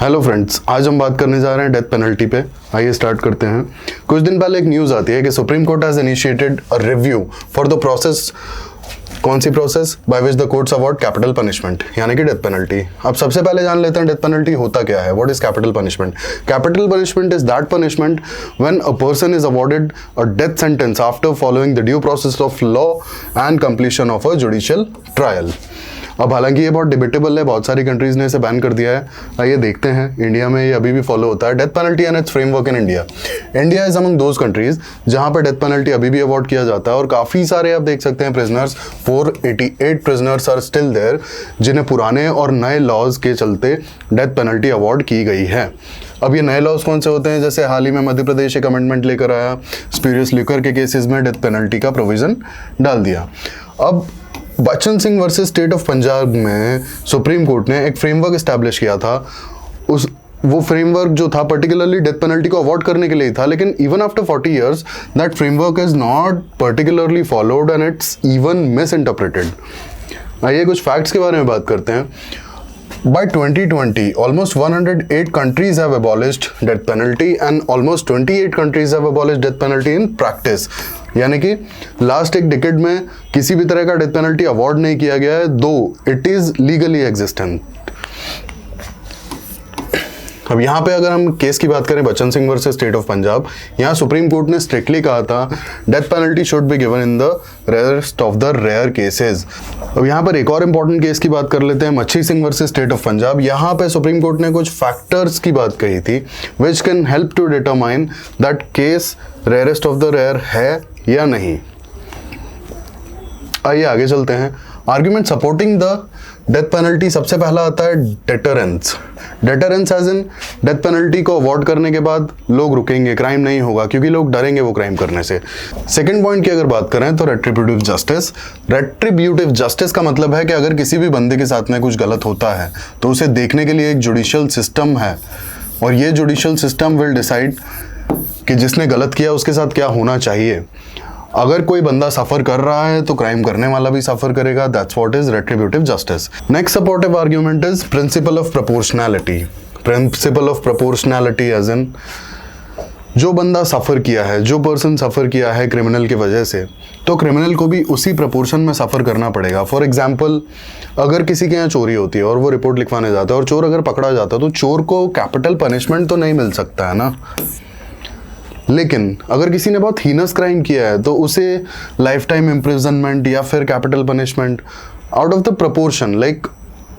Hello friends, आज हम बात करने जा रहे हैं डेथ पेनल्टी पे। आइए स्टार्ट करते हैं। कुछ दिन पहले एक न्यूज़ आती है कि Supreme Court has initiated a review for the process. कौन सी process? By which the courts award capital punishment, यानी कि डेथ पेनल्टी। अब सबसे पहले जान लेते हैं डेथ पेनल्टी होता क्या है। What is capital punishment? Capital punishment is that punishment when a person is awarded a death sentence after following the due process of law and completion of a judicial trial. अब हालांकि ये बहुत debatable है, बहुत सारी countries ने इसे ban कर दिया है। आइए देखते हैं इंडिया में ये अभी भी फॉलो होता है। Death penalty and it's framework in India. India is among those countries जहां पर डेथ पेनल्टी अभी भी अवॉर्ड किया जाता है, और काफी सारे आप देख सकते हैं prisoners, 488 prisoners are still there जिन्हें पुराने और नए लॉज के चलते डेथ पेनल्टी अवॉर्ड की गई है। अब ये नए लॉज कौन से होते हैं? जैसे हाल ही में मध्य प्रदेश एक अमेंडमेंट लेकर आया, स्पीरियस लिकर के केसेस में डेथ पेनल्टी का प्रोविजन डाल दिया। अब Bachchan Singh versus state of Punjab में सुप्रीम कोर्ट ने एक फ्रेमवर्क एस्टैब्लिश किया था। वो फ्रेमवर्क जो था पर्टिकुलरली डेथ पेनल्टी को अवॉइड करने के लिए था, लेकिन even after 40 years that framework is not particularly followed and it's even miss interpreted. आइए कुछ फैक्ट्स के बारे में बात करते हैं। By 2020, almost 108 countries have abolished death penalty and almost 28 countries have abolished death penalty in practice. यानी कि लास्ट एक डिकेड में किसी भी तरह का डेथ पेनल्टी अवॉर्ड नहीं किया गया है, दो इट इज लीगली एग्जिस्टेंट। अब यहाँ पे अगर हम केस की बात करें Bachan Singh versus state of Punjab, यहाँ सुप्रीम कोर्ट ने स्ट्रिक्टली कहा था death penalty should be given in the rarest of the rare cases. अब यहाँ पर एक और इंपॉर्टेंट केस की बात कर लेते हैं, मच्छी Singh versus state of Punjab. यहाँ पे सुप्रीम कोर्ट ने कुछ फैक्टर्स की बात कही थी which can help to determine that case rarest of the rare है या नहीं। आइए आगे चलते हैं। Argument supporting the death penalty, सबसे पहला आता है deterrence. Deterrence as in death penalty को अवॉर्ड करने के बाद लोग रुकेंगे, क्राइम नहीं होगा, क्योंकि लोग डरेंगे वो क्राइम करने से। सेकंड पॉइंट की अगर बात करें तो रेट्रिब्यूटिव जस्टिस। रेट्रिब्यूटिव जस्टिस का मतलब है कि अगर किसी भी बंदे के साथ में कुछ गलत होता है तो उसे देखने के लिए एक जुडिशियल सिस्टम है, और ये जुडिशियल सिस्टम विल डिसाइड कि जिसने गलत किया उसके साथ क्या होना चाहिए। अगर कोई बंदा सफर कर रहा है तो क्राइम करने वाला भी सफर करेगा। That's what is retributive justice. Next supportive argument is principle of proportionality. Principle of proportionality as in जो बंदा सफर किया है, जो पर्सन सफर किया है क्रिमिनल की वजह से, तो क्रिमिनल को भी उसी प्रपोर्शन में सफर करना पड़ेगा। फॉर एग्जाम्पल, अगर किसी के यहाँ चोरी होती है और वो रिपोर्ट लिखवाने जाता है और चोर अगर पकड़ा जाता है तो चोर को कैपिटल पनिशमेंट तो नहीं मिल सकता है ना, लेकिन अगर किसी ने बहुत हीनस क्राइम किया है तो उसे लाइफ टाइम इम्प्रिजनमेंट या फिर capital punishment out of the proportion, like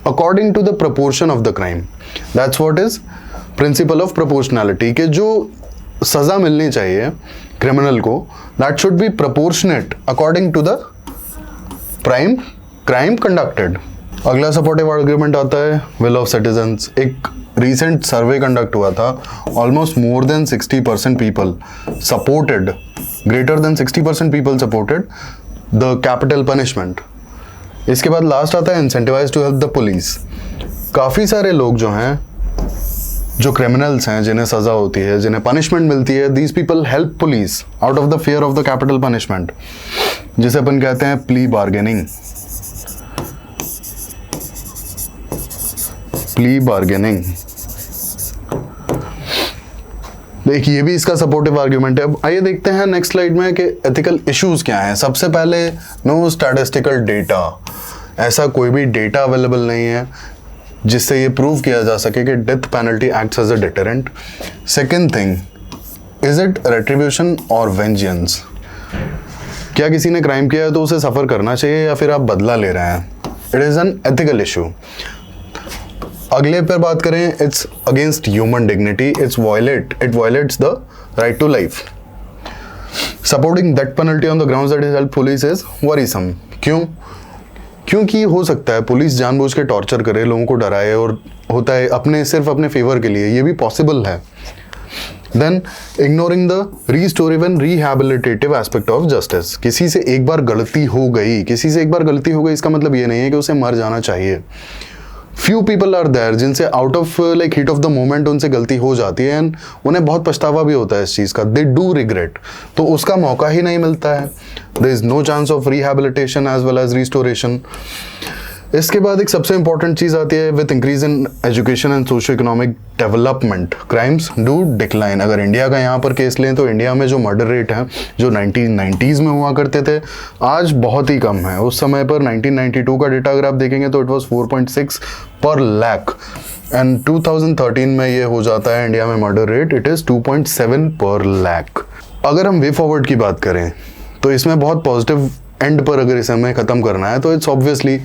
according to the proportion of the crime. That's what is principle of proportionality, के जो सजा मिलनी चाहिए क्रिमिनल को that should be proportionate according to the crime conducted. अगला supportive argument आता है will of citizens. एक रिसेंट सर्वे कंडक्ट हुआ था, almost more than 60% people supported, greater than 60% people supported the capital punishment. इसके बाद लास्ट आता है incentivize to help the police. काफ़ी सारे लोग जो हैं, जो क्रिमिनल्स हैं, जिन्हें सज़ा होती है, जिन्हें पनिशमेंट मिलती है, these people help police out of the fear of the capital punishment, जिसे अपन कहते हैं प्ली बार्गेनिंग। प्ली बार्गेनिंग, देखिए ये भी इसका सपोर्टिव आर्ग्यूमेंट है। अब आइए देखते हैं नेक्स्ट स्लाइड में कि एथिकल इश्यूज क्या हैं। सबसे पहले, नो स्टैटिस्टिकल डेटा। ऐसा कोई भी डेटा अवेलेबल नहीं है जिससे ये प्रूव किया जा सके कि death penalty acts as a deterrent. Second thing, is it retribution और वेंजियंस? क्या किसी ने क्राइम किया है तो उसे सफर करना चाहिए या फिर आप बदला ले रहे हैं? It is an ethical issue. अगले पर बात करें, it's against human dignity, it violates the right to life. Supporting that penalty on the grounds that is help police is worrisome. क्यों? क्योंकि हो सकता है पुलिस जानबूझ के टॉर्चर करे, लोगों को डराए, और होता है सिर्फ अपने फेवर के लिए, ये भी पॉसिबल है। Then ignoring the restorative and rehabilitative aspect of justice. किसी से एक बार गलती हो गई इसका मतलब ये नहीं है कि उसे मर जाना चाहिए। फ्यू पीपल आर देयर जिनसे out of like heat of the moment उनसे गलती हो जाती है एंड उन्हें बहुत पछतावा भी होता है इस चीज़ का, दे डू रिग्रेट, तो उसका मौका ही नहीं मिलता है। There is no chance of rehabilitation as well as restoration. इसके बाद एक सबसे इंपॉर्टेंट चीज़ आती है, with increase in education and socioeconomic development crimes do decline. अगर इंडिया का यहाँ पर केस लें तो इंडिया में जो मर्डर रेट है जो 1990s में हुआ करते थे आज बहुत ही कम है। उस समय पर 1992 का डेटा अगर आप देखेंगे तो इट वॉज 4.6 पर लाख एंड 2013 में ये हो जाता है इंडिया में मर्डर रेट इट इज़ 2.7 पर लाख। अगर हम वे फॉरवर्ड की बात करें तो इसमें बहुत पॉजिटिव एंड पर अगर इसे हमें ख़त्म करना है तो इट्स ऑब्वियसली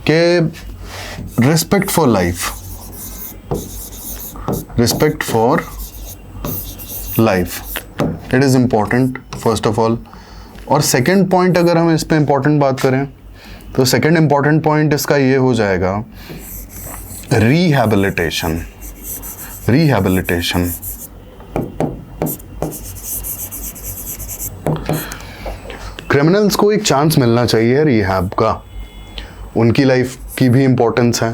कि respect for life, respect for life it is important first of all. और सेकंड पॉइंट अगर हम इस पे इम्पॉर्टेंट बात करें तो सेकंड इम्पॉर्टेंट पॉइंट इसका ये हो जाएगा रिहैबिलिटेशन। रिहैबिलिटेशन क्रिमिनल्स को एक चांस मिलना चाहिए रिहैब का, उनकी लाइफ की भी इम्पोर्टेंस है।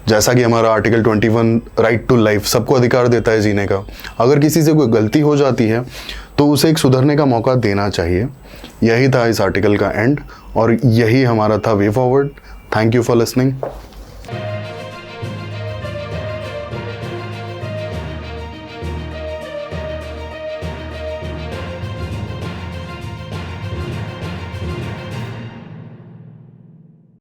जैसा कि हमारा आर्टिकल 21 राइट टू लाइफ सबको अधिकार देता है जीने का। अगर किसी से कोई गलती हो जाती है तो उसे एक सुधरने का मौका देना चाहिए। यही था इस आर्टिकल का एंड और यही हमारा था way forward. Thank you for listening.